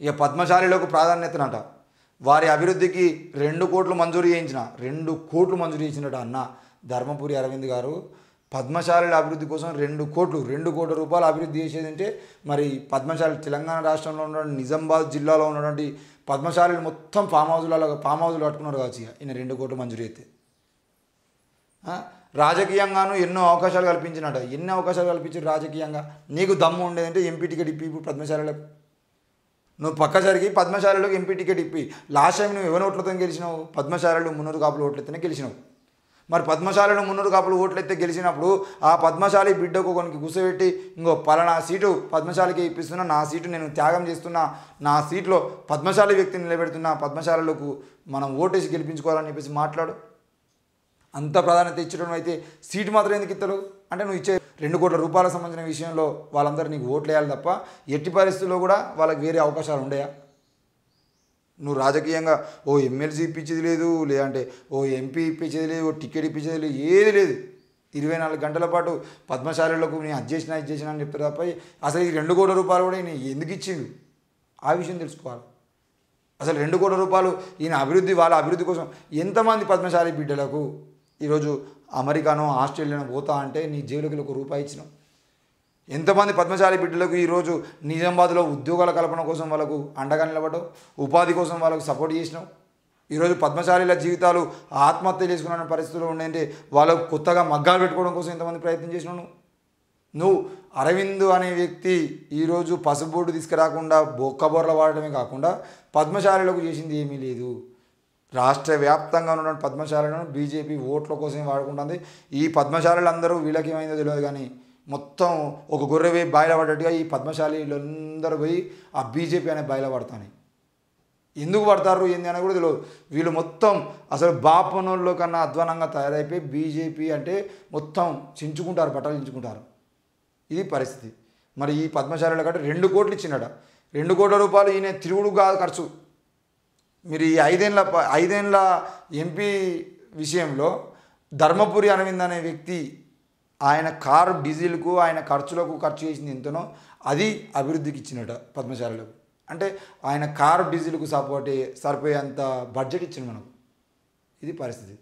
ఇక పద్మశాలిలకు ప్రాధాన్యతనట వారి అభివృద్ధికి 2 కోట్లు మంజూరు చేయించిన 2 కోట్లు మంజూరు చేయించినట అన్న ధర్మపురి అరవింద్ గారు. పద్మశాలిల అభివృద్ధి కోసం 2 కోట్ల రూపాయలు అభివృద్ధి చేసేదంటే మరి పద్మశాలి తెలంగాణ రాష్ట్రంలో ఉన్నటువంటి నిజామాబాద్ జిల్లాలో ఉన్నటువంటి పద్మశాలిలు మొత్తం ఫామ్ హౌజులు కట్టుకున్నారు కావచ్చు. ఈయన 2 కోట్లు మంజూరు అయితే రాజకీయంగాను ఎన్నో అవకాశాలు కల్పించినట. ఎన్ని అవకాశాలు కల్పించారు రాజకీయంగా? నీకు దమ్ము ఉండేదంటే ఎంపీ టికెట్ ఇప్పి ఇప్పుడు పద్మశాలకు. నువ్వు పక్క జరిగి పద్మశాలకు ఎంపీ టికెట్ ఇప్పి. లాస్ట్ టైం నువ్వు ఎవరి ఓట్లతో గెలిచినావు? పద్మశాలలో 300 కాపులు ఓట్లెత్తనే గెలిచినావు. మరి పద్మశాలలో 300 కాపులు ఓట్లెత్తే గెలిచినప్పుడు ఆ పద్మశాలి బిడ్డకు కొనికి కూర్చోబెట్టి ఇంకో పలానా సీటు పద్మశాలికి ఇప్పిస్తున్నా, నా సీటు నేను త్యాగం చేస్తున్నా, నా సీట్లో పద్మశాలి వ్యక్తిని నిలబెడుతున్నా, పద్మశాలకు మనం ఓటేసి గెలిపించుకోవాలని చెప్పేసి మాట్లాడు. అంత ప్రాధాన్యత ఇచ్చడం అయితే సీటు మాత్రం ఎందుకు ఇస్తారు అంటే నువ్వు ఇచ్చే 2 కోట్ల రూపాయలకు సంబంధించిన విషయంలో వాళ్ళందరూ నీకు ఓట్లు వేయాలి తప్ప ఎట్టి పరిస్థితుల్లో కూడా వాళ్ళకి వేరే అవకాశాలు ఉండయా? నువ్వు రాజకీయంగా ఓ ఎమ్మెల్సీ ఇప్పించేది లేదు, లేదంటే ఓ ఎంపీ ఇప్పించేది లేదు, ఓ టికెట్ ఇప్పించేది లేదు, ఏది లేదు. 24 గంటల పాటు పద్మశాలిలకు నేను అది చేసిన అని చెప్తారు తప్ప అసలు ఈ 2 కోట్ల రూపాయలు కూడా ఈయన ఎందుకు ఇచ్చిండు ఆ విషయం తెలుసుకోవాలి. అసలు 2 కోట్ల రూపాయలు ఈయన వాళ్ళ అభివృద్ధి కోసం ఎంతమంది పద్మశాలి బిడ్డలకు ఈరోజు అమెరికానో ఆస్ట్రేలియానో పోతా అంటే నీ జేబులోకి ₹1 ఇచ్చినావు. ఎంతమంది పద్మశాలి బిడ్డలకు ఈరోజు నిజామాబాద్లో ఉద్యోగాల కల్పన కోసం వాళ్ళకు అండగా నిలబడ్డావు, ఉపాధి కోసం వాళ్ళకు సపోర్ట్ చేసినావు. ఈరోజు పద్మశాలిల జీవితాలు ఆత్మహత్య చేసుకున్న పరిస్థితుల్లో ఉండంటే వాళ్ళకు కొత్తగా మగ్గాలు పెట్టుకోవడం కోసం ఎంతమంది ప్రయత్నం చేసినావు? నువ్వు అరవింద్ అనే వ్యక్తి ఈరోజు పసుబోర్డు తీసుకురాకుండా బొక్కబొర్ర వాడటమే కాకుండా పద్మశాలిలకు చేసింది ఏమీ లేదు. రాష్ట్ర వ్యాప్తంగా ఉన్న పద్మశాలను బీజేపీ ఓట్ల కోసమే వాడుకుంటుంది. ఈ పద్మశాలలు అందరూ వీళ్ళకి ఏమైందో తెలియదు కానీ మొత్తం ఒక గొర్రె పోయి బాయిల పడ్డట్టుగా ఈ పద్మశాలీలందరూ పోయి ఆ బీజేపీ అనే బాయిల పడతాయి. ఎందుకు పడతారు ఏంది అని కూడా తెలియదు. వీళ్ళు మొత్తం అసలు బాపనోళ్ళ కన్నా అధ్వానంగా తయారైపోయి బీజేపీ అంటే మొత్తం చించుకుంటారు, బట్టలు చించుకుంటారు. ఇది పరిస్థితి. మరి ఈ పద్మశాలీల కంటే 2 కోట్లు ఇచ్చినట. 2 కోట్ల రూపాయలు ఈయన తిరుగుడు కాదు ఖర్చు. మీరు ఈ 5 ఏళ్ళ ఎంపీ విషయంలో ధర్మపురి అరవింద్ అనే వ్యక్తి ఆయన కారు డీజిల్కు ఆయన ఖర్చులకు ఖర్చు చేసింది ఎంతనో అది అభివృద్ధికి ఇచ్చినట పద్మశాలకు. అంటే ఆయన కారు డీజిల్కు సరిపోయేంత బడ్జెట్ ఇచ్చింది మనకు. ఇది పరిస్థితి.